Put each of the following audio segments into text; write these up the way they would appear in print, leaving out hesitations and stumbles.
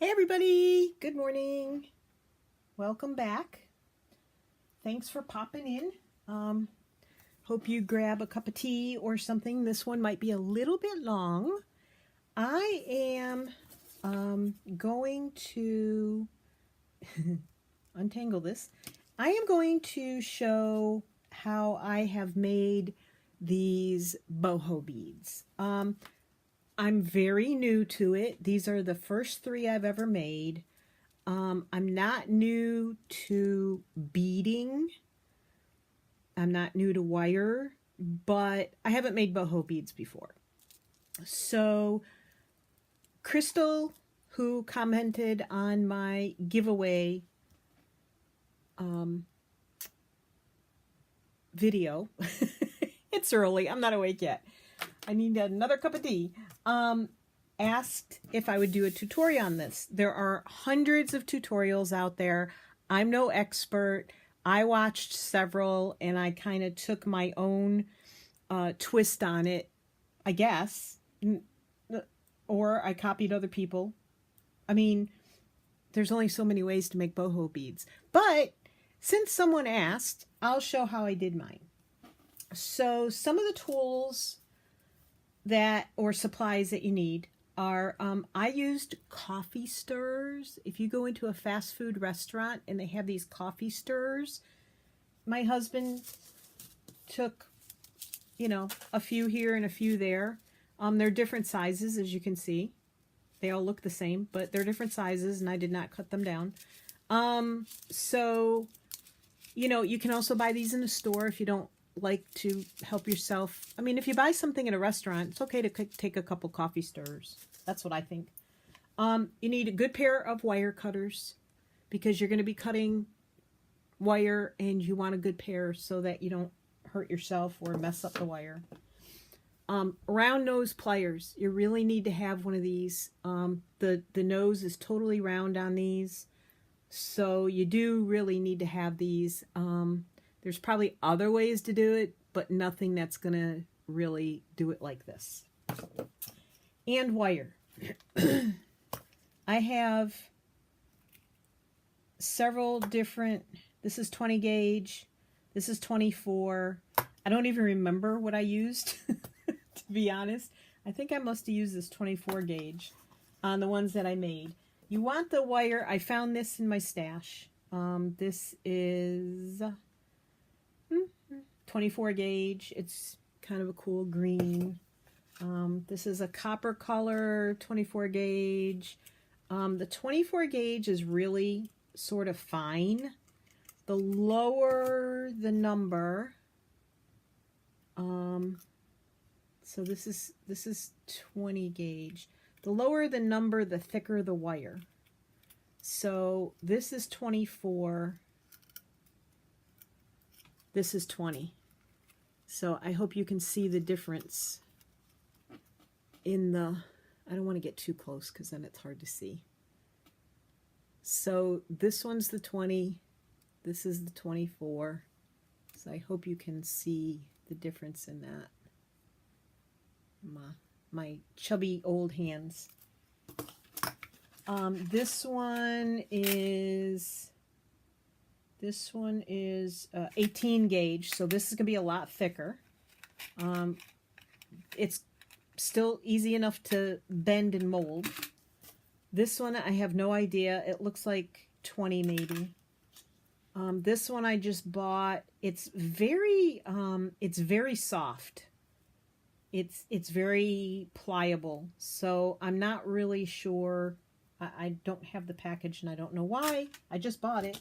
Hey everybody, good morning. Welcome back. Thanks for popping in. Hope you grab a cup of tea or something. This one might be a little bit long. I am going to untangle this. I am going to show how I have made these boho beads. I'm very new to it. These are the first three I've ever made. I'm not new to beading. I'm not new to wire, but I haven't made boho beads before. So Crystal, who commented on my giveaway video, it's early, I'm not awake yet. I need another cup of tea. Asked if I would do a tutorial on this. There are hundreds of tutorials out there. I'm no expert. I watched several and I kind of took my own twist on it, I guess. Or I copied other people. I mean, there's only so many ways to make boho beads. But since someone asked, I'll show how I did mine. So some of the tools or supplies that you need are, I used coffee stirrers. If you go into a fast food restaurant and they have these coffee stirrers, my husband took, a few here and a few there. They're different sizes, as you can see. They all look the same, but they're different sizes, and I did not cut them down. So, you can also buy these in a store if you don't like to help yourself. I mean, if you buy something at a restaurant, it's okay to take a couple coffee stirrers. That's what I think. You need a good pair of wire cutters because you're going to be cutting wire and you want a good pair so that you don't hurt yourself or mess up the wire. Round nose pliers. You really need to have one of these. The nose is totally round on these, so you do really need to have these. There's probably other ways to do it, but nothing that's going to really do it like this. And wire. I have several different, this is 20 gauge, this is 24. I don't even remember what I used, to be honest. I think I must have used this 24 gauge on the ones that I made. You want the wire, I found this in my stash. This is 24 gauge. It's kind of a cool green. This is a copper color 24 gauge. The 24 gauge is really sort of fine. The lower the number, so this is 20 gauge. The lower the number, the thicker the wire. So this is 24. This is 20. So I hope you can see the difference in the, I don't want to get too close because then it's hard to see. So this one's the 20, this is the 24. So I hope you can see the difference in that. My chubby old hands. This one is 18 gauge, so this is going to be a lot thicker. It's still easy enough to bend and mold. This one, I have no idea. It looks like 20 maybe. This one I just bought. It's very soft. It's very pliable. So I'm not really sure. I don't have the package and I don't know why. I just bought it.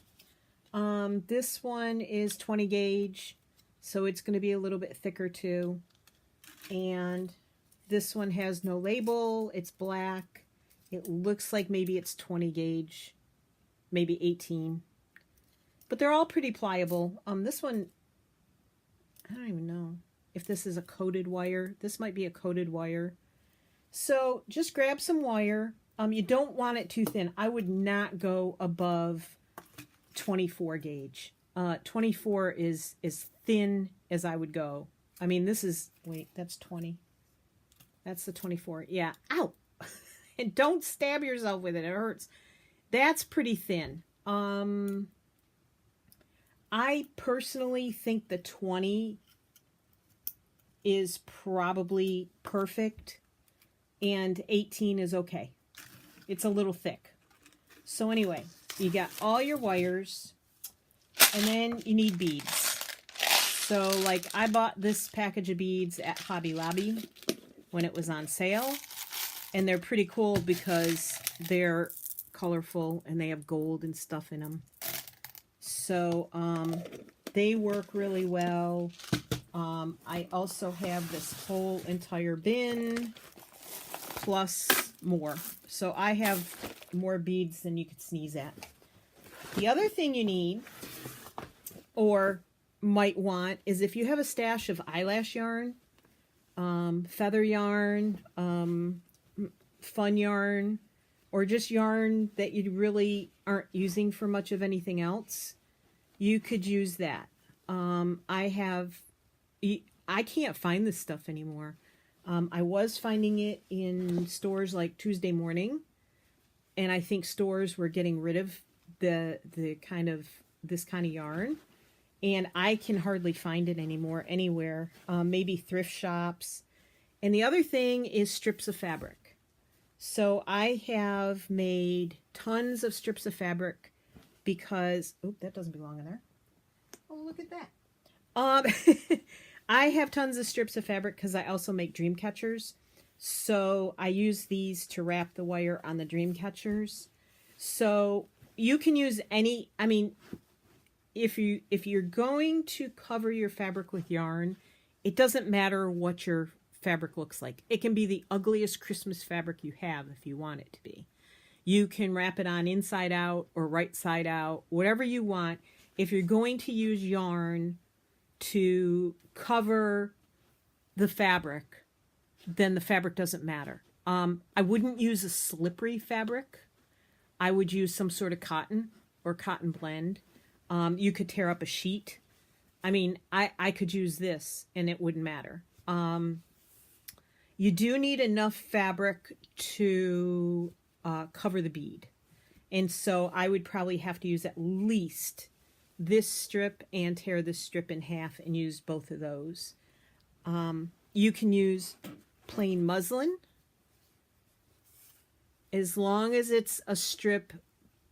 This one is 20 gauge, so it's going to be a little bit thicker too. And this one has no label. It's black. It looks like maybe it's 20 gauge, maybe 18. But they're all pretty pliable. This one, I don't even know if this is a coated wire. This might be a coated wire. So just grab some wire. You don't want it too thin. I would not go above 24 gauge. 24 is as thin as I would go. I mean, this is, wait, that's 20. That's the 24. Yeah. Ow! And don't stab yourself with it. It hurts. That's pretty thin. I personally think the 20 is probably perfect, and 18 is okay. It's a little thick. So anyway, you got all your wires, and then you need beads. So like I bought this package of beads at Hobby Lobby when it was on sale, and they're pretty cool because they're colorful and they have gold and stuff in them. So they work really well. I also have this whole entire bin plus more. So I have more beads than you could sneeze at. The other thing you need or might want is if you have a stash of eyelash yarn, feather yarn, fun yarn, or just yarn that you really aren't using for much of anything else, you could use that. I can't find this stuff anymore. I was finding it in stores like Tuesday Morning, and I think stores were getting rid of this kind of yarn, and I can hardly find it anymore anywhere. Maybe thrift shops. And the other thing is strips of fabric. So I have made tons of strips of fabric because, oh, that doesn't belong in there. Oh, look at that. I have tons of strips of fabric because I also make dream catchers. So I use these to wrap the wire on the dream catchers. So you can use any, I mean, if you're going to cover your fabric with yarn, it doesn't matter what your fabric looks like. It can be the ugliest Christmas fabric you have if you want it to be. You can wrap it on inside out or right side out, whatever you want. If you're going to use yarn to cover the fabric, then the fabric doesn't matter. I wouldn't use a slippery fabric. I would use some sort of cotton or cotton blend. You could tear up a sheet. I mean, I could use this and it wouldn't matter. You do need enough fabric to cover the bead. And so I would probably have to use at least this strip and tear this strip in half and use both of those. You can use plain muslin as long as it's a strip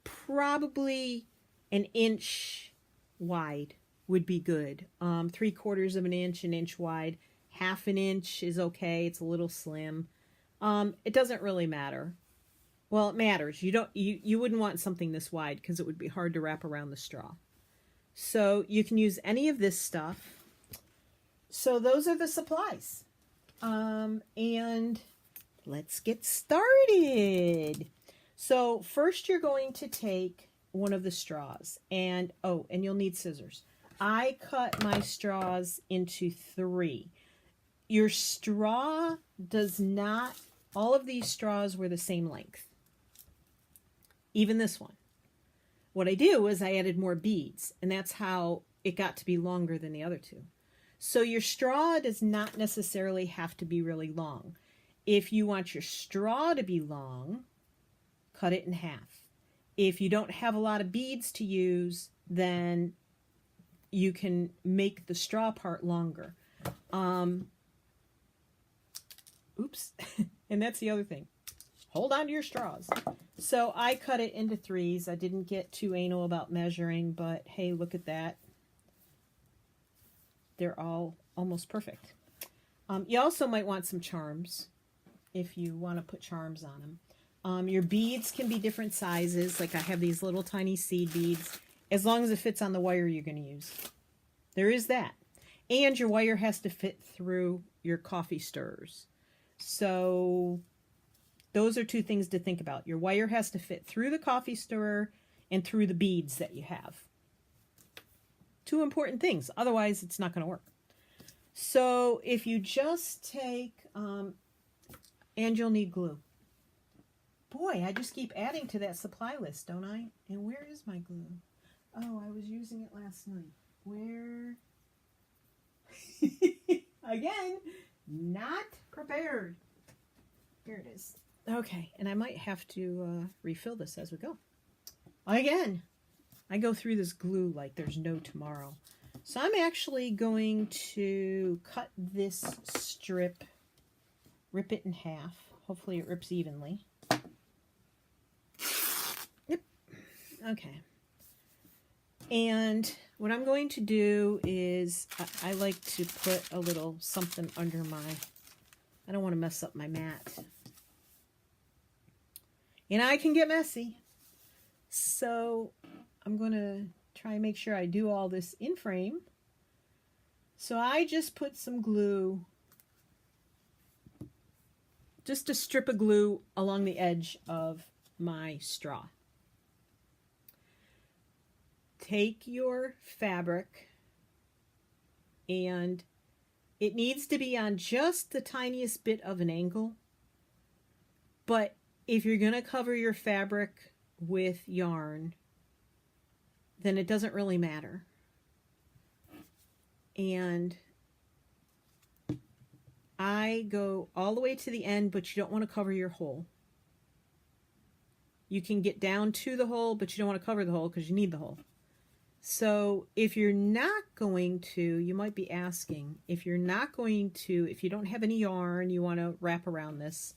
probably an inch wide would be good. 3/4 of an inch, an inch wide. Half an inch is okay. It's a little slim. It doesn't really matter. Well, it matters. You wouldn't want something this wide because it would be hard to wrap around the straw. So you can use any of this stuff. So those are the supplies. And let's get started. So first you're going to take one of the straws and you'll need scissors. I cut my straws into 3. Your straw does not, all of these straws were the same length. Even this one. What I do is I added more beads, and that's how it got to be longer than the other 2. So your straw does not necessarily have to be really long. If you want your straw to be long, cut it in half. If you don't have a lot of beads to use, then you can make the straw part longer. Oops. And that's the other thing. Hold on to your straws. So I cut it into 3s. I didn't get too anal about measuring, but hey, look at that. They're all almost perfect. You also might want some charms if you want to put charms on them. Your beads can be different sizes. Like I have these little tiny seed beads. As long as it fits on the wire you're going to use. There is that. And your wire has to fit through your coffee stirrers. So those are 2 things to think about. Your wire has to fit through the coffee stirrer and through the beads that you have. 2 important things. Otherwise, it's not going to work. So if you just take, and you'll need glue. Boy, I just keep adding to that supply list, don't I? And where is my glue? Oh, I was using it last night. Where? Again, not prepared. Here it is. Okay, and I might have to refill this as we go. Again, I go through this glue like there's no tomorrow. So I'm actually going to cut this strip, rip it in half. Hopefully it rips evenly. Yep. Okay. And what I'm going to do is I like to put a little something under my, I don't want to mess up my mat. And I can get messy. So I'm going to try and make sure I do all this in frame. So I just put some glue, just a strip of glue along the edge of my straw. Take your fabric, and it needs to be on just the tiniest bit of an angle. But if you're going to cover your fabric with yarn, then it doesn't really matter. And I go all the way to the end, but you don't want to cover your hole. You can get down to the hole, but you don't want to cover the hole because you need the hole. So if you're not going to, you might be asking, if you're not going to, if you don't have any yarn you want to wrap around this,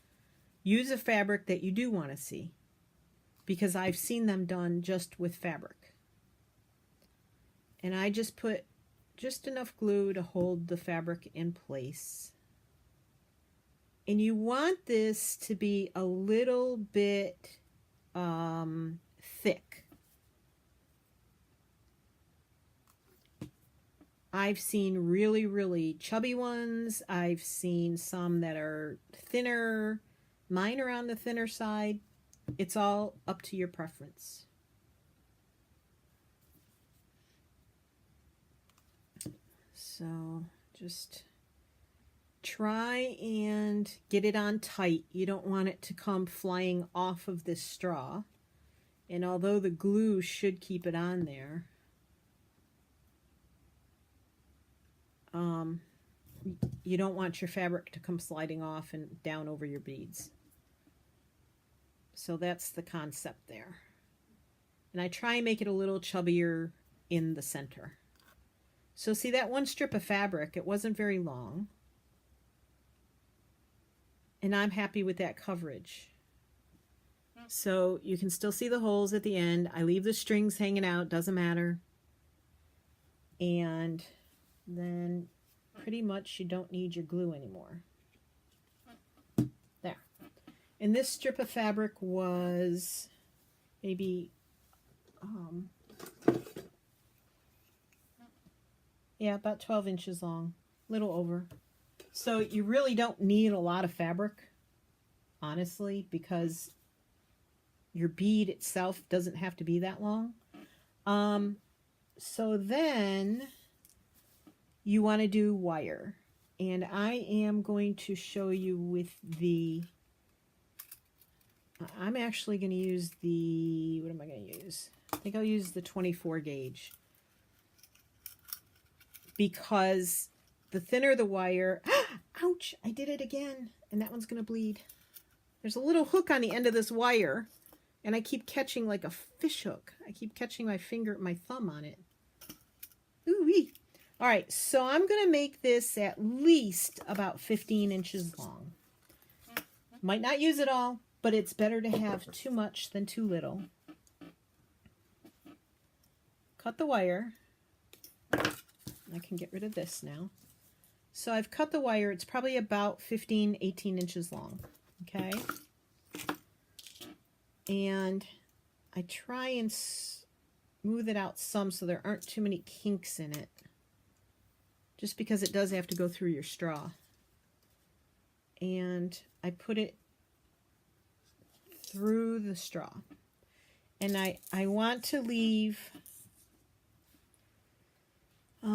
use a fabric that you do want to see, because I've seen them done just with fabric. And I just put just enough glue to hold the fabric in place. And you want this to be a little bit thick. I've seen really, really chubby ones. I've seen some that are thinner. Mine are on the thinner side. It's all up to your preference. So just try and get it on tight. You don't want it to come flying off of this straw. And although the glue should keep it on there, you don't want your fabric to come sliding off and down over your beads. So that's the concept there. And I try and make it a little chubbier in the center. So see that one strip of fabric, it wasn't very long. And I'm happy with that coverage. So you can still see the holes at the end. I leave the strings hanging out, doesn't matter. And then pretty much you don't need your glue anymore. There. And this strip of fabric was maybe, yeah, about 12 inches long, little over. So you really don't need a lot of fabric, honestly, because your bead itself doesn't have to be that long. So then you want to do wire. And I am going to show you with the, I'm actually going to use the, what am I going to use? I think I'll use the 24 gauge. Because the thinner the wire, ouch, I did it again, and that one's going to bleed. There's a little hook on the end of this wire, and I keep catching like a fish hook. I keep catching my finger, my thumb on it. Ooh-wee. All right, so I'm going to make this at least about 15 inches long. Might not use it all, but it's better to have too much than too little. Cut the wire. I can get rid of this now. So I've cut the wire. It's probably about 15, 18 inches long. Okay. And I try and smooth it out some so there aren't too many kinks in it. Just because it does have to go through your straw. And I put it through the straw. And I want to leave, what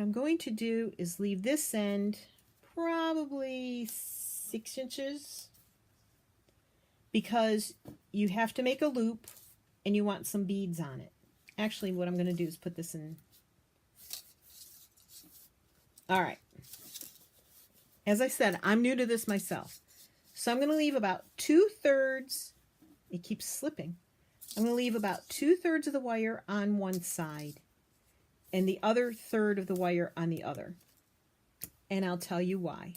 I'm going to do is leave this end probably 6 inches, because you have to make a loop and you want some beads on it. Actually, what I'm going to do is put this in. All right. As I said, I'm new to this myself. So I'm going to leave about 2/3. It keeps slipping. I'm going to leave about 2/3 of the wire on one side and the other third of the wire on the other. And I'll tell you why.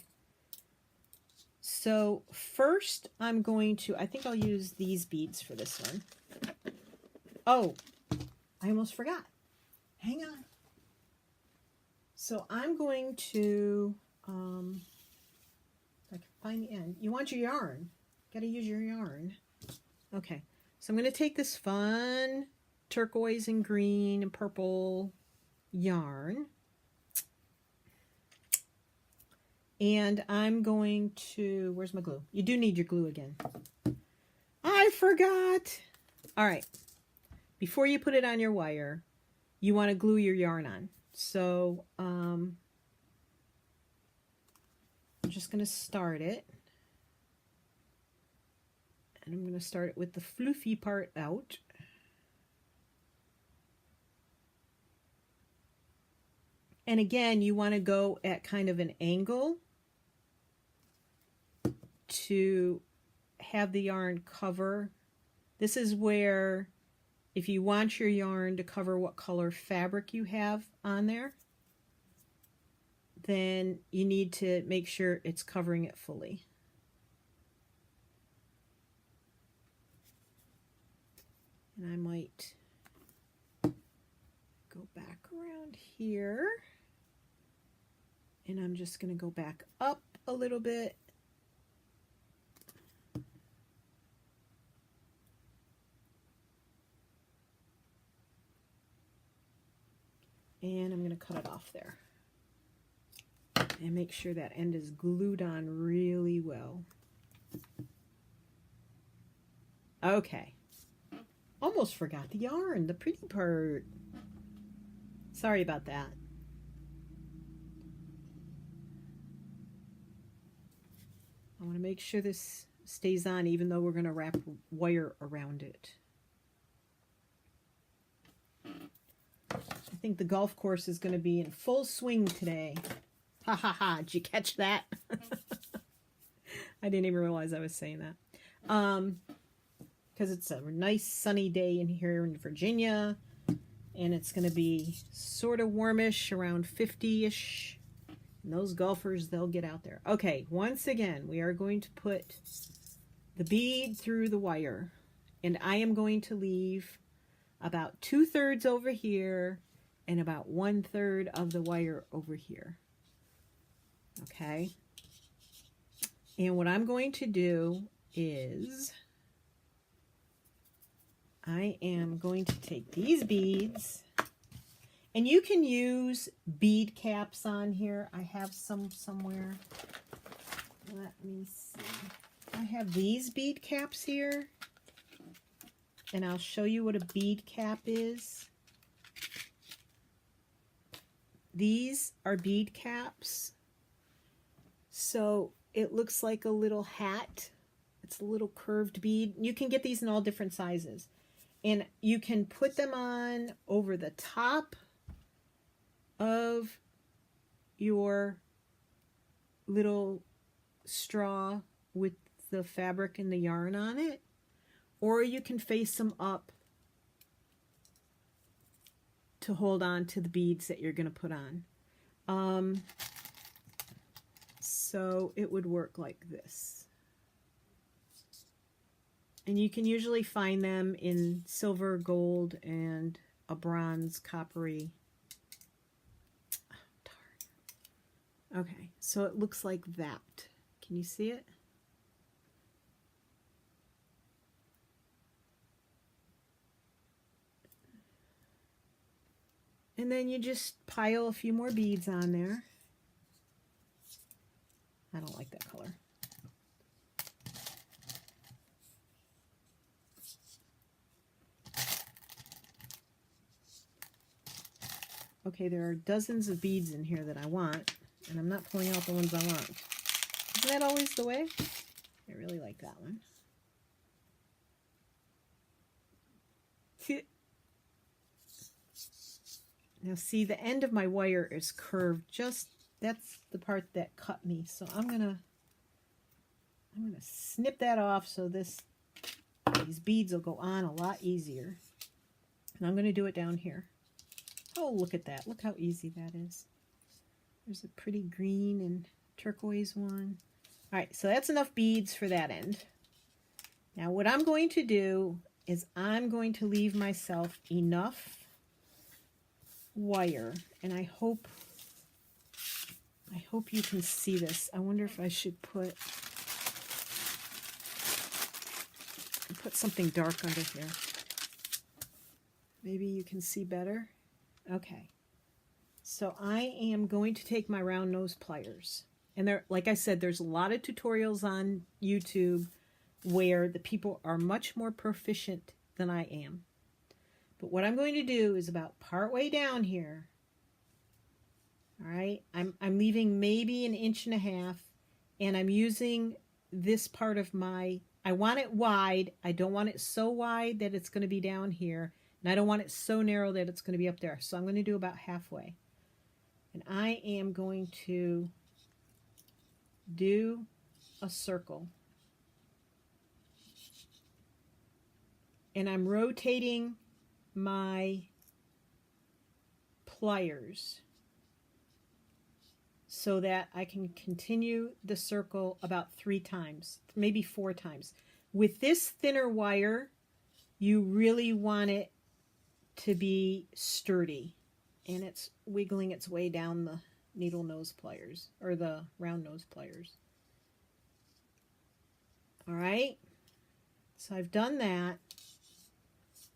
So first I'm going to, I think I'll use these beads for this one. Oh, I almost forgot. Hang on. So I'm going to, if I can find the end. You want your yarn. Got to use your yarn. Okay. So I'm going to take this fun turquoise and green and purple yarn. And I'm going to, where's my glue? You do need your glue again. I forgot. All right. Before you put it on your wire, you want to glue your yarn on. So I'm just going to start it. And I'm going to start it with the floofy part out. And again, you want to go at kind of an angle to have the yarn cover. This is where, if you want your yarn to cover what color fabric you have on there, then you need to make sure it's covering it fully. And I might go back around here. And I'm just going to go back up a little bit. And I'm going to cut it off there. And make sure that end is glued on really well. Okay. Almost forgot the yarn, the pretty part. Sorry about that. I want to make sure this stays on even though we're going to wrap wire around it. I think the golf course is going to be in full swing today. Ha ha ha, did you catch that? I didn't even realize I was saying that. Because it's a nice sunny day in here in Virginia. And it's going to be sort of warmish, around 50-ish. And those golfers, they'll get out there. Okay, once again, we are going to put the bead through the wire. And I am going to leave about 2/3 over here and about 1/3 of the wire over here. Okay? And what I'm going to do is I am going to take these beads, and you can use bead caps on here. I have some somewhere. Let me see. I have these bead caps here, and I'll show you what a bead cap is. These are bead caps. So it looks like a little hat. It's a little curved bead. You can get these in all different sizes. And you can put them on over the top of your little straw with the fabric and the yarn on it. Or you can face them up to hold on to the beads that you're going to put on. So it would work like this. And you can usually find them in silver, gold, and a bronze, coppery. Oh, darn. Okay, so it looks like that. Can you see it? And then you just pile a few more beads on there. I don't like that color. Okay, there are dozens of beads in here that I want, and I'm not pulling out the ones I want. Isn't that always the way? I really like that one. Now see, the end of my wire is curved. Just, that's the part that cut me. So I'm I'm going to snip that off so these beads will go on a lot easier. And I'm going to do it down here. Oh, look at that. Look how easy that is. There's a pretty green and turquoise one. All right, so that's enough beads for that end. Now what I'm going to do is I'm going to leave myself enough wire, and I hope you can see this. I wonder if I should put something dark under here. Maybe you can see better. Okay. So I am going to take my round nose pliers. And there, like I said, there's a lot of tutorials on YouTube where the people are much more proficient than I am. But what I'm going to do is about partway down here. All right, I'm leaving maybe 1.5 inches, and I'm using this part of my, I want it wide. I don't want it so wide that it's going to be down here, and I don't want it so narrow that it's going to be up there. So I'm going to do about halfway. And I am going to do a circle. And I'm rotating my pliers so that I can continue the circle about 3 times, maybe 4 times. With this thinner wire, you really want it to be sturdy, and it's wiggling its way down the needle nose pliers, or the round nose pliers. All right, so I've done that.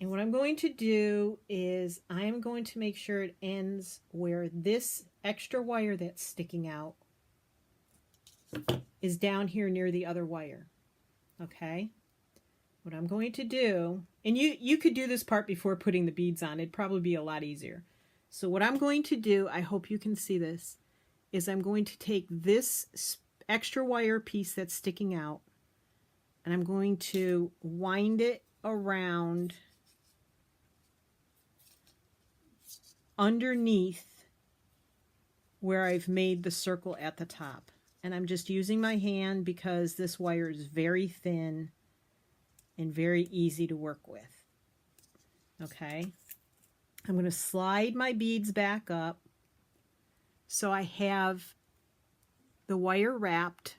And what I'm going to do is I'm going to make sure it ends where this extra wire that's sticking out is down here near the other wire. Okay? What I'm going to do, and you could do this part before putting the beads on. It'd probably be a lot easier. So what I'm going to do, I hope you can see this, is I'm going to take this extra wire piece that's sticking out, and I'm going to wind it around underneath where I've made the circle at the top. And I'm just using my hand because this wire is very thin and very easy to work with. Okay, I'm going to slide my beads back up so I have the wire wrapped,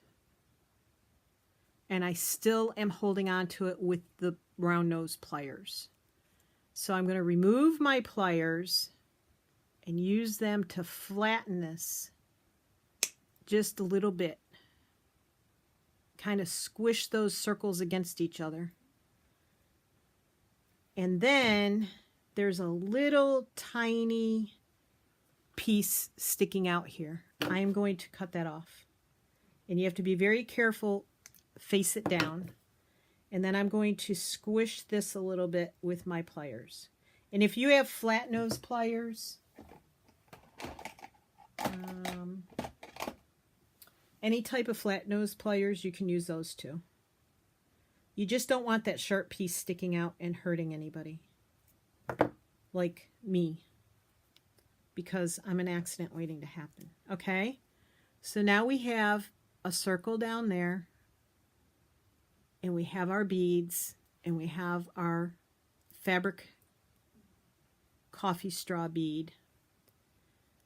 and I still am holding on to it with the round nose pliers. So I'm going to remove my pliers and use them to flatten this just a little bit. Kind of squish those circles against each other. And then there's a little tiny piece sticking out here. I am going to cut that off. And you have to be very careful, face it down. And then I'm going to squish this a little bit with my pliers. And if you have flat nose pliers, any type of flat nose pliers, you can use those too. You just don't want that sharp piece sticking out and hurting anybody, like me, because I'm an accident waiting to happen. Okay, so now we have a circle down there, and we have our beads, and we have our fabric coffee straw bead.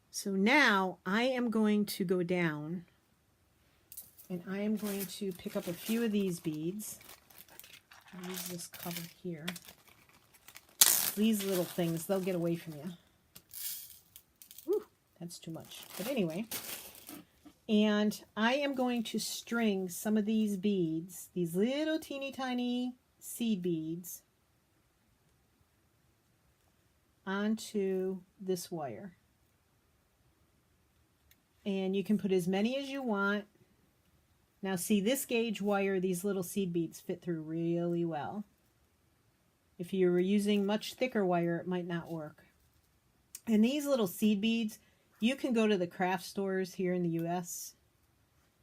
So now I am going to go down, and I am going to pick up a few of these beads. I'll use this cover here. These little things, they'll get away from you. Whew, that's too much. But anyway, and I am going to string some of these beads, these little teeny tiny seed beads, onto this wire. And you can put as many as you want. Now see, this gauge wire, these little seed beads fit through really well. If you were using much thicker wire, it might not work. And these little seed beads, you can go to the craft stores here in the US,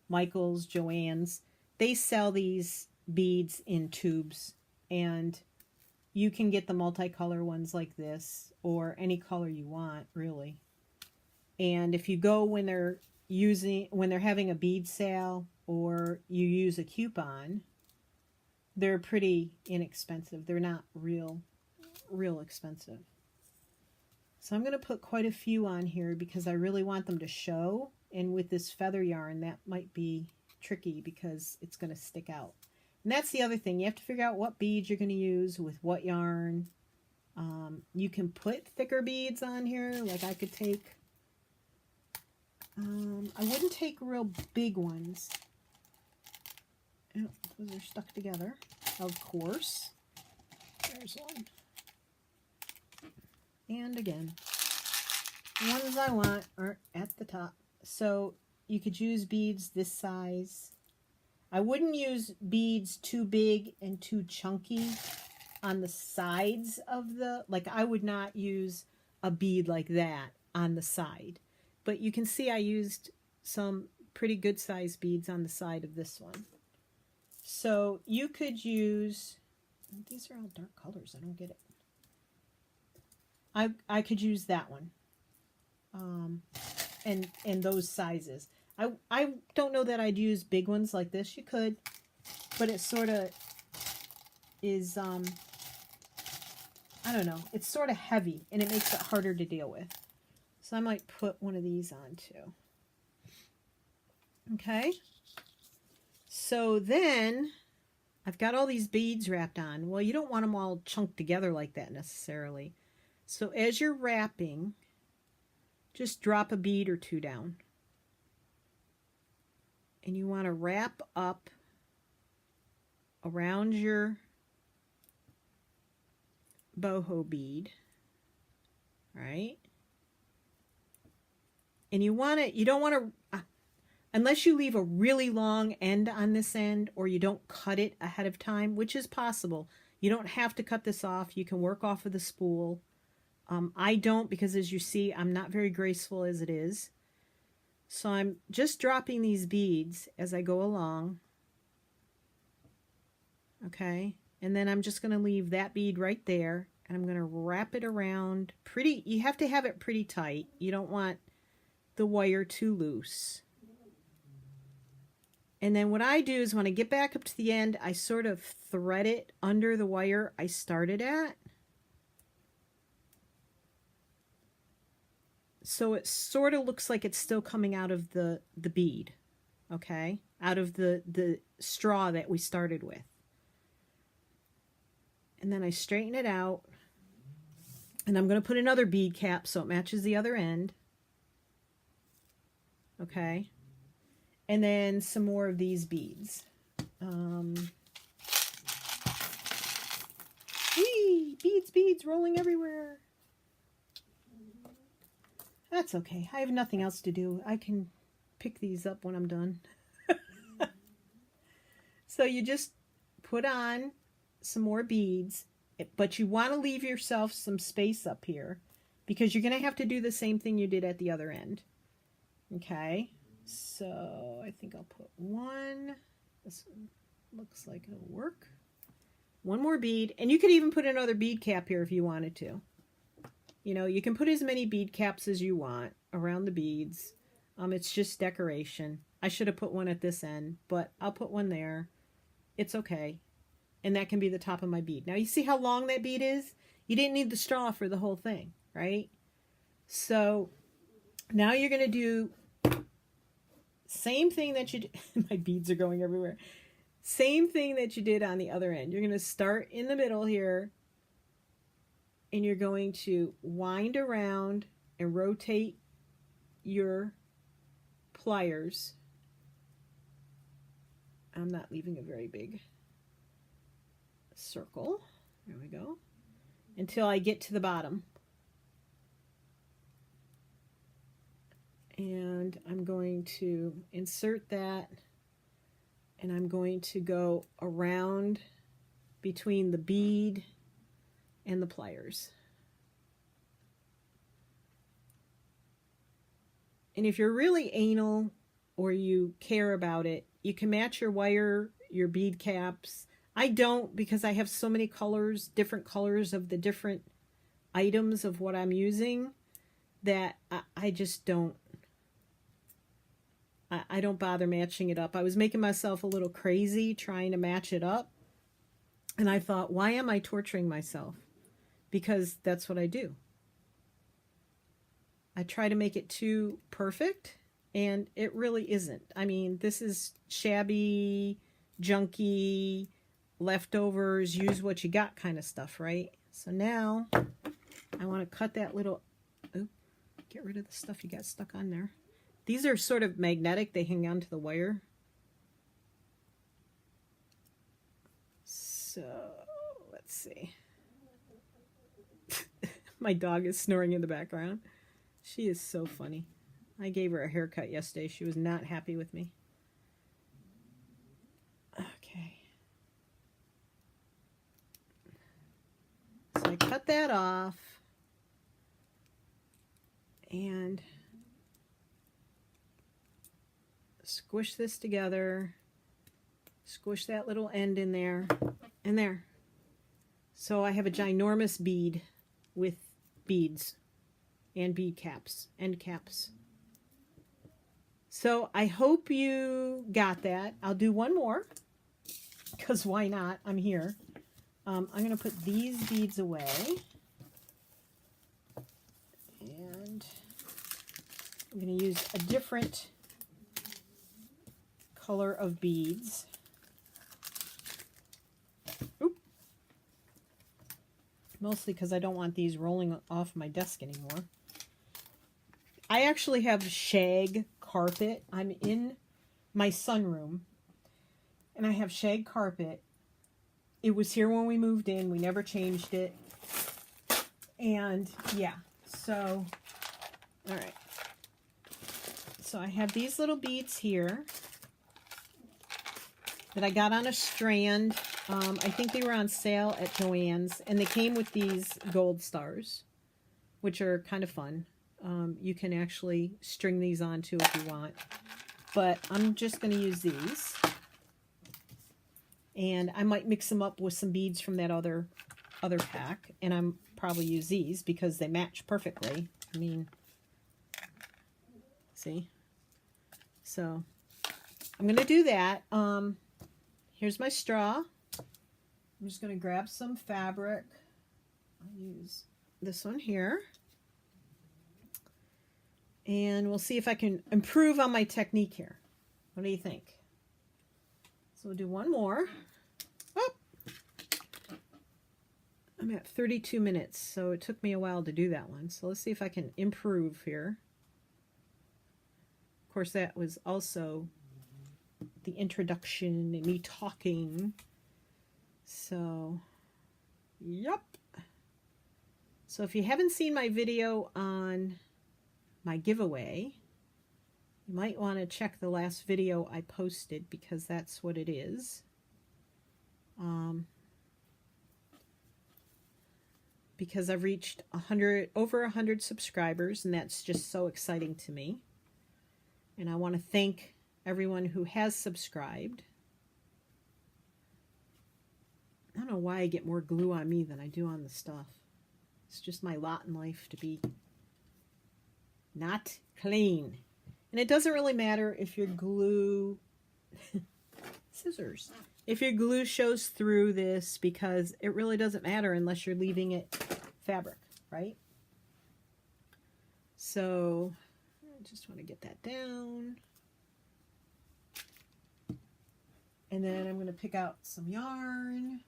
Michael's, Joann's. They sell these beads in tubes, and you can get the multicolor ones like this, or any color you want, really. And if you go when they're having a bead sale, or you use a coupon, they're pretty inexpensive. They're not real expensive. So I'm going to put quite a few on here because I really want them to show. And with this feather yarn, that might be tricky because it's going to stick out. And that's the other thing. You have to figure out what beads you're going to use with what yarn. You can put thicker beads on here. Like I could take, I wouldn't take real big ones. Oh, those are stuck together, of course. There's one. And again, the ones I want are at the top. So you could use beads this size. I wouldn't use beads too big and too chunky on the sides of the, like I would not use a bead like that on the side. But you can see I used some pretty good sized beads on the side of this one. So you could use, these are all dark colors, I don't get it. I could use that one. And those sizes. I don't know that I'd use big ones like this. You could, but it sort of is, I don't know. It's sort of heavy, and it makes it harder to deal with. So I might put one of these on too. Okay. So then I've got all these beads wrapped on. Well, you don't want them all chunked together like that necessarily. So as you're wrapping, just drop a bead or two down. And you want to wrap up around your boho bead, right? And you don't want to, unless you leave a really long end on this end or you don't cut it ahead of time, which is possible. You don't have to cut this off. You can work off of the spool. I don't, because as you see, I'm not very graceful as it is. So I'm just dropping these beads as I go along. Okay. And then I'm just going to leave that bead right there. And I'm going to wrap it around pretty. You have to have it pretty tight. You don't want the wire too loose. And then what I do is when I get back up to the end, I sort of thread it under the wire I started at. So it sort of looks like it's still coming out of the bead, okay? Out of the straw that we started with. And then I straighten it out. And I'm going to put another bead cap so it matches the other end. Okay? And then some more of these beads. Beads rolling everywhere. That's okay. I have nothing else to do. I can pick these up when I'm done. So you just put on some more beads, but you want to leave yourself some space up here because you're going to have to do the same thing you did at the other end. Okay. So I think I'll put one. This one looks like it'll work. One more bead. And you could even put another bead cap here if you wanted to. You know, you can put as many bead caps as you want around the beads. It's just decoration. I should have put one at this end, but I'll put one there. It's okay. And that can be the top of my bead. Now, you see how long that bead is? You didn't need the straw for the whole thing, right? So now you're going to do same thing that you did. My beads are going everywhere. Same thing that you did on the other end. You're going to start in the middle here. And you're going to wind around and rotate your pliers. I'm not leaving a very big circle. There we go. Until I get to the bottom. And I'm going to insert that. And I'm going to go around between the bead and the pliers. And if you're really anal or you care about it, you can match your wire, your bead caps. I don't, because I have so many colors, different colors of the different items of what I'm using, that I just don't. I don't bother matching it up. I was making myself a little crazy trying to match it up. And I thought, why am I torturing myself? Because that's what I do. I try to make it too perfect, and it really isn't. I mean, this is shabby, junky, leftovers, use what you got kind of stuff, right? So now I want to cut that little, get rid of the stuff you got stuck on there. These are sort of magnetic. They hang onto the wire. So, let's see. My dog is snoring in the background. She is so funny. I gave her a haircut yesterday. She was not happy with me. Okay. So I cut that off. And squish this together. Squish that little end in there. And there. So I have a ginormous bead with beads and bead caps, end caps. So I hope you got that. I'll do one more, because why not? I'm here. I'm going to put these beads away. And I'm going to use a different color of beads. Oop. Mostly because I don't want these rolling off my desk anymore. I actually have shag carpet. I'm in my sunroom, and I have shag carpet. It was here when we moved in. We never changed it. And yeah, so, all right. So I have these little beads here that I got on a strand. I think they were on sale at Joann's, and they came with these gold stars, which are kind of fun. You can actually string these on too if you want, but I'm just going to use these, and I might mix them up with some beads from that other pack, and I'm probably use these because they match perfectly. I mean, see? So I'm going to do that. Here's my straw. I'm just going to grab some fabric. I'll use this one here. And we'll see if I can improve on my technique here. What do you think? So we'll do one more. Oh! I'm at 32 minutes, so it took me a while to do that one. So let's see if I can improve here. Of course, that was also the introduction and me talking. So, yep. So if you haven't seen my video on my giveaway, you might want to check the last video I posted, because that's what it is. Because I've reached over 100 subscribers, and that's just so exciting to me. And I want to thank everyone who has subscribed. I don't know why I get more glue on me than I do on the stuff. It's just my lot in life to be not clean. And it doesn't really matter if your glue scissors, if your glue shows through this, because it really doesn't matter unless you're leaving it fabric, right? So I just want to get that down. And then I'm going to pick out some yarn.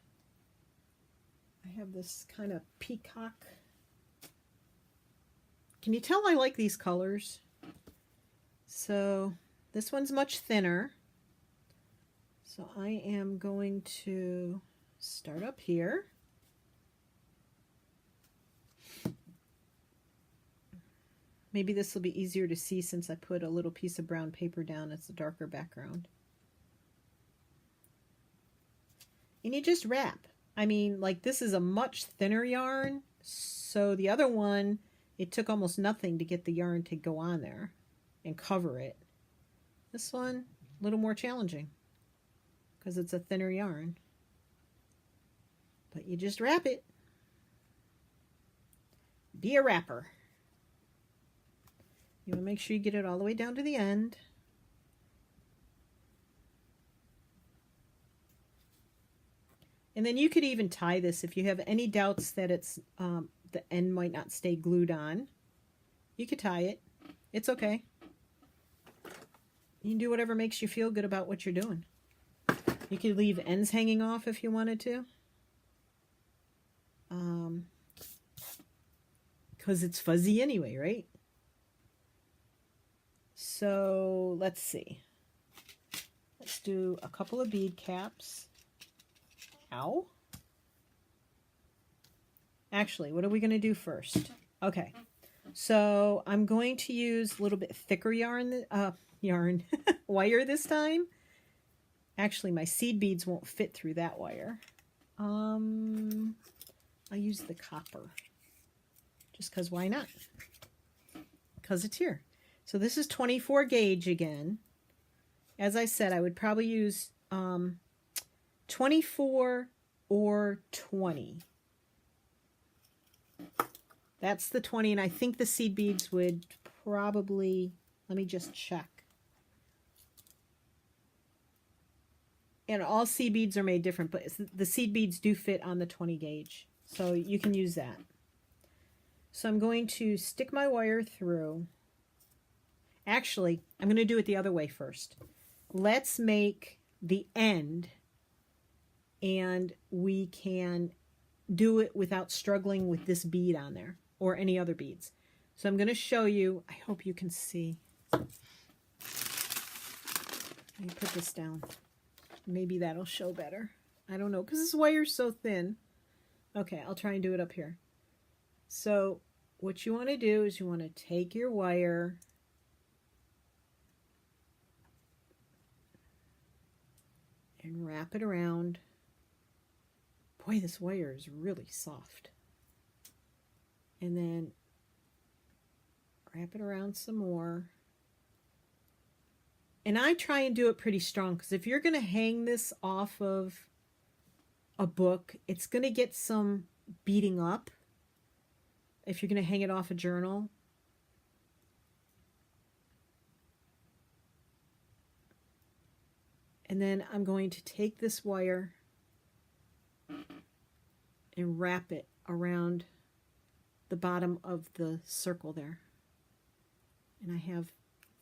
I have this kind of peacock. Can you tell I like these colors? So this one's much thinner. So I am going to start up here. Maybe this will be easier to see since I put a little piece of brown paper down. It's a darker background. And you just wrap. I mean, like, this is a much thinner yarn. So the other one, it took almost nothing to get the yarn to go on there and cover it. This one, a little more challenging because it's a thinner yarn. But you just wrap it. Be a wrapper. You want to make sure you get it all the way down to the end. And then you could even tie this if you have any doubts that it's the end might not stay glued on. You could tie it. It's okay. You can do whatever makes you feel good about what you're doing. You could leave ends hanging off if you wanted to. Because it's fuzzy anyway, right? So let's see. Let's do a couple of bead caps. Ow. Actually, what are we going to do first? Okay. So I'm going to use a little bit thicker wire this time. Actually, my seed beads won't fit through that wire. I'll use the copper. Just because why not? Because it's here. So this is 24 gauge again. As I said, I would probably use 24 or 20. That's the 20, and I think the seed beads would probably, let me just check. And all seed beads are made different, but the seed beads do fit on the 20 gauge. So you can use that. So I'm going to stick my wire through. Actually, I'm going to do it the other way first. Let's make the end, and we can do it without struggling with this bead on there or any other beads. So I'm going to show you. I hope you can see. Let me put this down. Maybe that'll show better. I don't know, because this wire's so thin. Okay, I'll try and do it up here. So what you want to do is you want to take your wire and wrap it around. Boy, this wire is really soft. And then wrap it around some more. And I try and do it pretty strong, because if you're going to hang this off of a book, it's going to get some beating up. If you're going to hang it off a journal. And then I'm going to take this wire and wrap it around the bottom of the circle there. And I have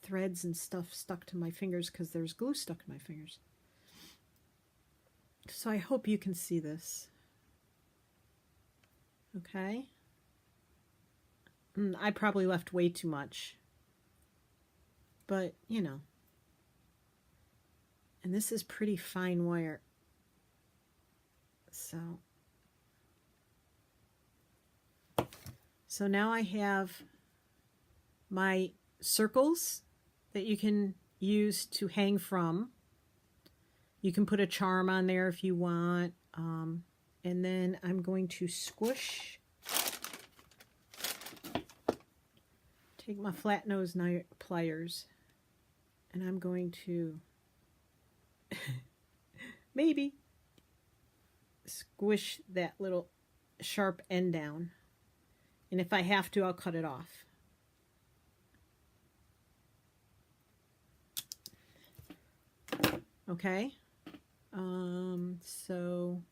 threads and stuff stuck to my fingers because there's glue stuck in my fingers. So I hope you can see this. Okay. I probably left way too much. But, you know. And this is pretty fine wire. So now I have my circles that you can use to hang from. You can put a charm on there if you want. And then I'm going to squish. Take my flat nose pliers. And I'm going to maybe squish that little sharp end down. And if I have to, I'll cut it off. Okay. So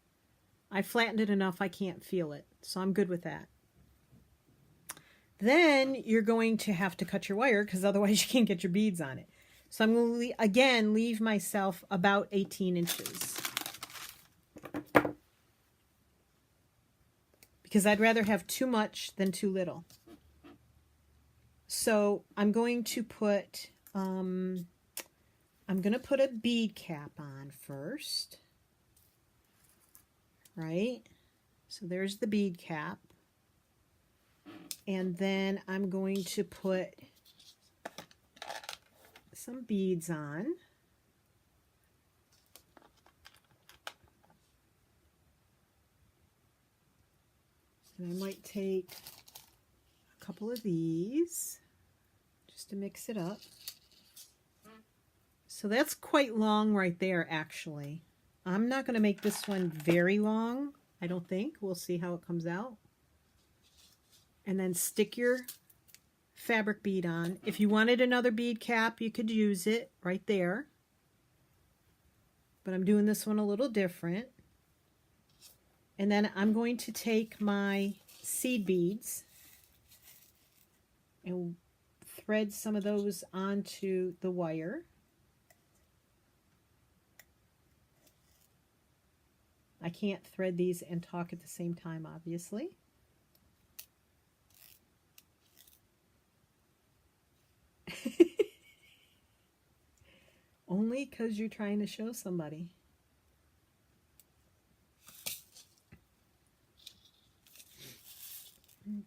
I flattened it enough I can't feel it. So I'm good with that. Then you're going to have to cut your wire because otherwise you can't get your beads on it. So I'm going to, again, leave myself about 18 inches. Because I'd rather have too much than too little. So I'm going to put, a bead cap on first. Right? So there's the bead cap. And then I'm going to put some beads on. And I might take a couple of these just to mix it up. So that's quite long right there, actually. I'm not going to make this one very long, I don't think. We'll see how it comes out. And then stick your fabric bead on. If you wanted another bead cap, you could use it right there. But I'm doing this one a little different. And then I'm going to take my seed beads and thread some of those onto the wire. I can't thread these and talk at the same time, obviously. Only because you're trying to show somebody.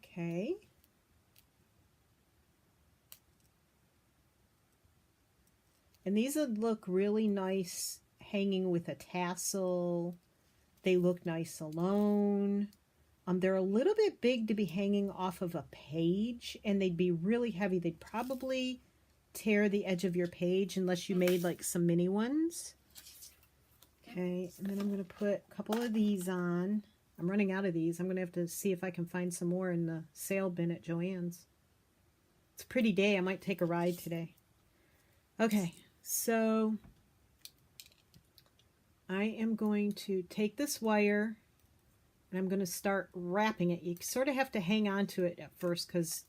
Okay. And these would look really nice hanging with a tassel. They look nice alone. They're a little bit big to be hanging off of a page, and they'd be really heavy. They'd probably tear the edge of your page unless you made like some mini ones. Okay, and then I'm going to put a couple of these on. I'm running out of these. I'm going to have to see if I can find some more in the sale bin at Joann's. It's a pretty day. I might take a ride today. Okay, so I am going to take this wire and I'm going to start wrapping it. You sort of have to hang on to it at first because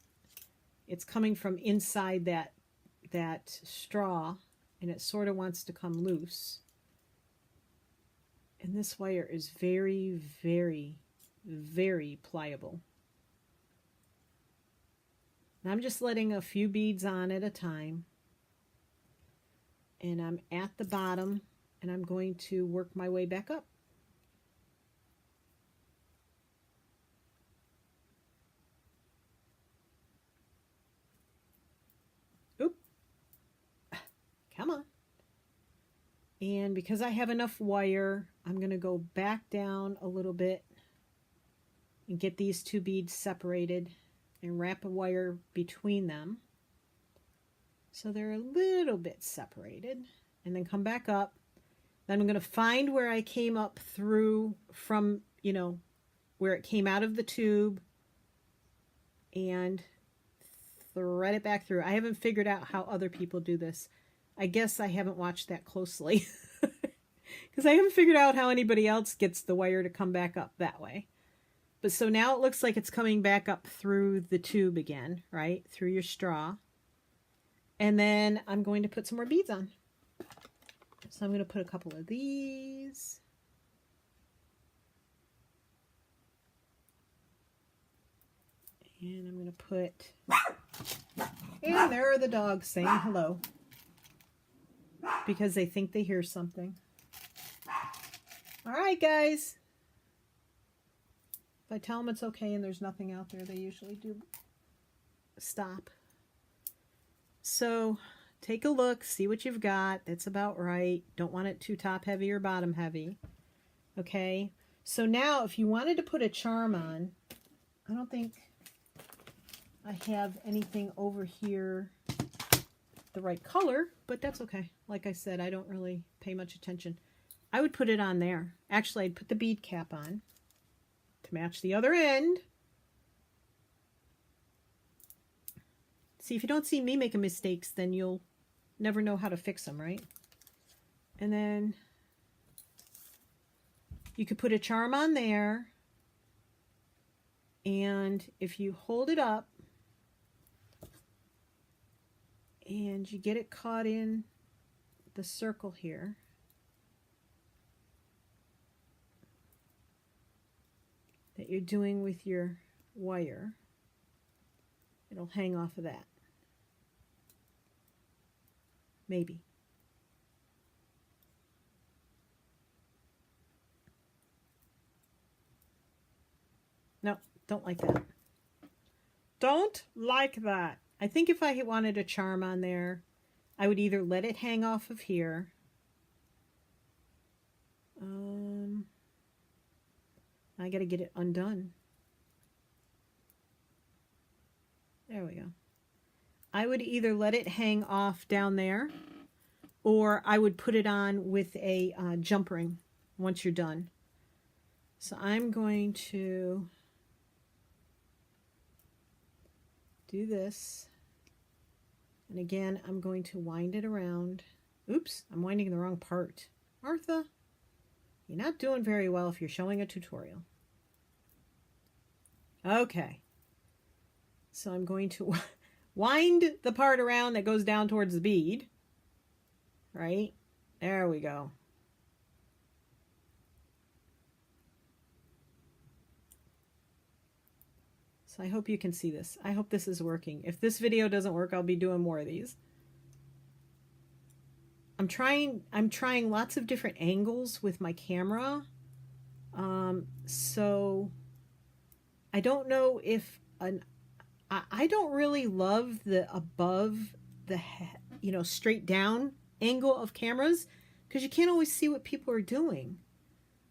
it's coming from inside that straw, and it sort of wants to come loose. And this wire is very, very, very pliable. And I'm just letting a few beads on at a time. And I'm at the bottom, and I'm going to work my way back up. Oop. Come on. And because I have enough wire, I'm going to go back down a little bit and get these two beads separated and wrap a wire between them so they're a little bit separated, and then come back up. Then I'm going to find where I came up through from, you know, where it came out of the tube, and thread it back through. I haven't figured out how other people do this. I guess I haven't watched that closely because I haven't figured out how anybody else gets the wire to come back up that way. But so now it looks like it's coming back up through the tube again, right? Through your straw. And then I'm going to put some more beads on. So I'm going to put a couple of these. And I'm going to put... And there are the dogs saying hello. Because they think they hear something. All right, guys. If I tell them it's okay and there's nothing out there, they usually do stop. So take a look, see what you've got. That's about right. Don't want it too top heavy or bottom heavy. Okay. So now if you wanted to put a charm on, I don't think I have anything over here the right color, but that's okay. Like I said, I don't really pay much attention. I would put it on there. Actually, I'd put the bead cap on to match the other end. See, if you don't see me making mistakes, then you'll never know how to fix them, right? And then you could put a charm on there, and if you hold it up and you get it caught in the circle here, that you're doing with your wire, it'll hang off of that. Maybe. No, don't like that. Don't like that. I think if I wanted a charm on there, I would either let it hang off of here. I got to get it undone. There we go. I would either let it hang off down there, or I would put it on with a jump ring once you're done. So I'm going to do this. And again, I'm going to wind it around. Oops, I'm winding the wrong part. Martha, you're not doing very well if you're showing a tutorial. Okay. So I'm going to wind the part around that goes down towards the bead. Right? There we go. So I hope you can see this. I hope this is working. If this video doesn't work, I'll be doing more of these. I'm trying lots of different angles with my camera. So I don't know if I don't really love the above the straight down angle of cameras because you can't always see what people are doing.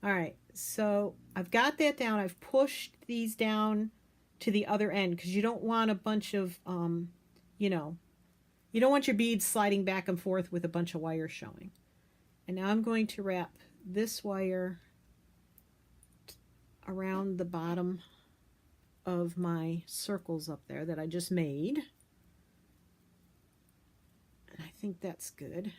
All right, so I've got that down. I've pushed these down to the other end because you don't want a bunch of you don't want your beads sliding back and forth with a bunch of wires showing. And now I'm going to wrap this wire around the bottom of my circles up there that I just made. And I think that's good.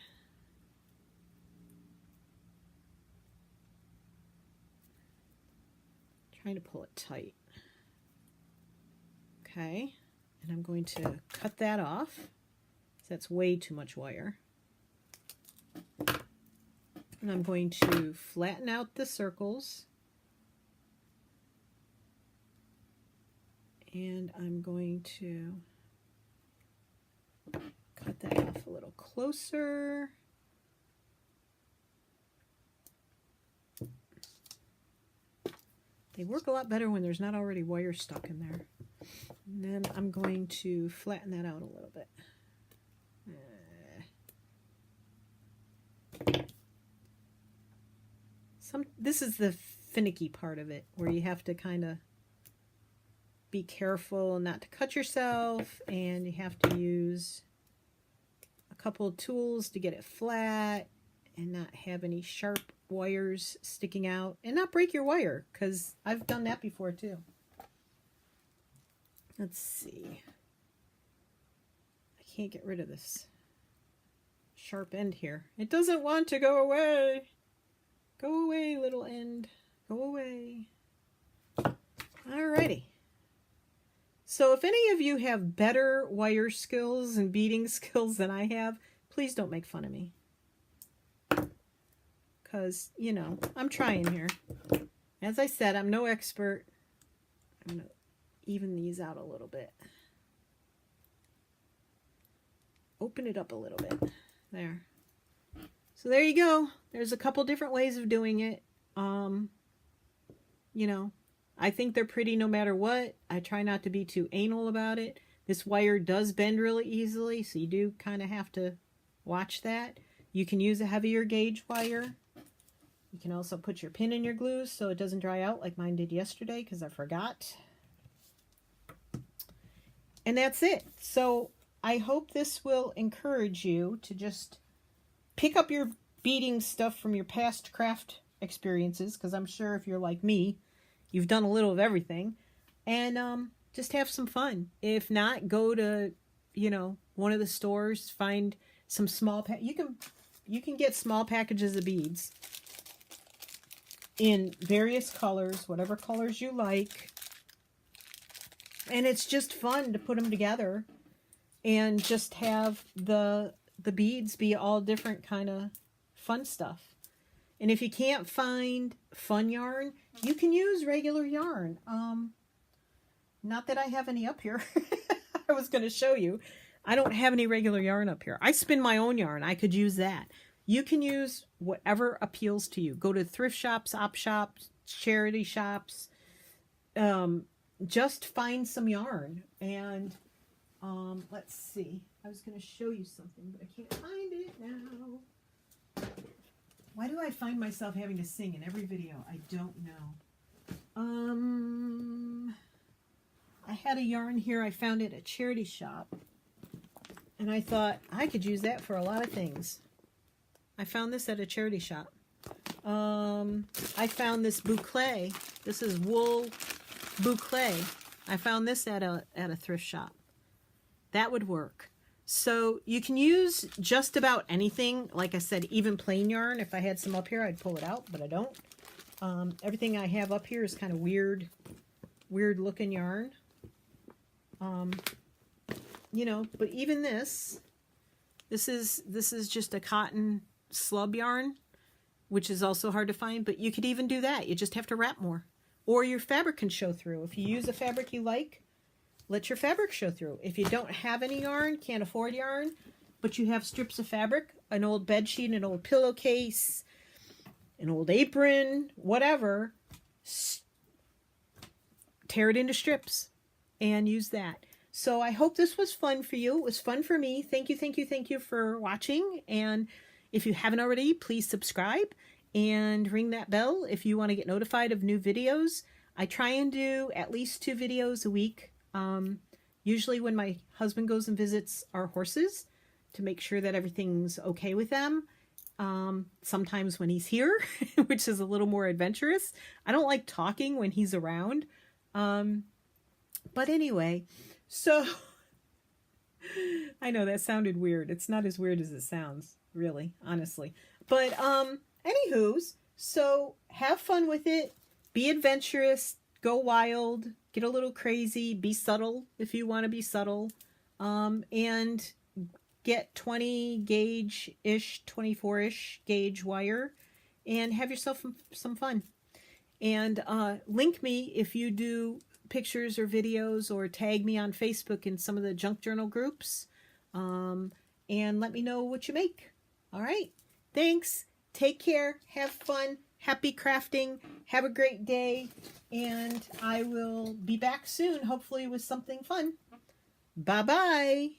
Trying to pull it tight. Okay, and I'm going to cut that off. That's way too much wire. And I'm going to flatten out the circles. And I'm going to cut that off a little closer. They work a lot better when there's not already wire stuck in there. And then I'm going to flatten that out a little bit. This is the finicky part of it, where you have to kind of be careful not to cut yourself, and you have to use a couple of tools to get it flat and not have any sharp wires sticking out, and not break your wire, because I've done that before too. Let's see. I can't get rid of this sharp end here. It doesn't want to go away. Go away, little end. Go away. Alrighty. So if any of you have better wire skills and beading skills than I have, please don't make fun of me. Because, I'm trying here. As I said, I'm no expert. I'm going to even these out a little bit. Open it up a little bit. There. So there you go. There's a couple different ways of doing it. I think they're pretty no matter what. I try not to be too anal about it. This wire does bend really easily, so you do kind of have to watch that. You can use a heavier gauge wire. You can also put your pin in your glue so it doesn't dry out like mine did yesterday because I forgot. And that's it. So I hope this will encourage you to just pick up your beading stuff from your past craft experiences, because I'm sure if you're like me, you've done a little of everything, and just have some fun. If not, go to, one of the stores, find some small you can get small packages of beads in various colors, whatever colors you like. And it's just fun to put them together and just have the beads be all different kind of fun stuff. And if you can't find fun yarn, you can use regular yarn. Not that I have any up here. I was going to show you. I don't have any regular yarn up here. I spin my own yarn. I could use that. You can use whatever appeals to you. Go to thrift shops, op shops, charity shops. Just find some yarn. And let's see. I was going to show you something, but I can't find it now. Why do I find myself having to sing in every video? I don't know. I had a yarn here. I found it at a charity shop. And I thought I could use that for a lot of things. I found this at a charity shop. I found this boucle. This is wool boucle. I found this at a thrift shop. That would work. So you can use just about anything. Like I said, even plain yarn. If I had some up here, I'd pull it out, but I don't. Everything I have up here is kind of weird weird looking yarn. You know, but even this is just a cotton slub yarn, which is also hard to find, but you could even do that. You just have to wrap more. Or your fabric can show through. If you use a fabric you like, let your fabric show through. If you don't have any yarn, can't afford yarn, but you have strips of fabric, an old bed sheet, an old pillowcase, an old apron, whatever, tear it into strips and use that. So I hope this was fun for you. It was fun for me. Thank you for watching. And if you haven't already, please subscribe and ring that bell if you want to get notified of new videos. I try and do at least 2 videos a week. Usually when my husband goes and visits our horses to make sure that everything's okay with them. Sometimes when he's here, which is a little more adventurous. I don't like talking when he's around. But anyway, so I know that sounded weird. It's not as weird as it sounds, really, honestly. But anywho's, so have fun with it. Be adventurous. Go wild. Get a little crazy. Be subtle if you want to be subtle. And get 20 gauge-ish, 24-ish gauge wire and have yourself some fun. And link me if you do pictures or videos, or tag me on Facebook in some of the junk journal groups, and let me know what you make. All right. Thanks. Take care. Have fun. Happy crafting. Have a great day. And I will be back soon, hopefully with something fun. Bye-bye.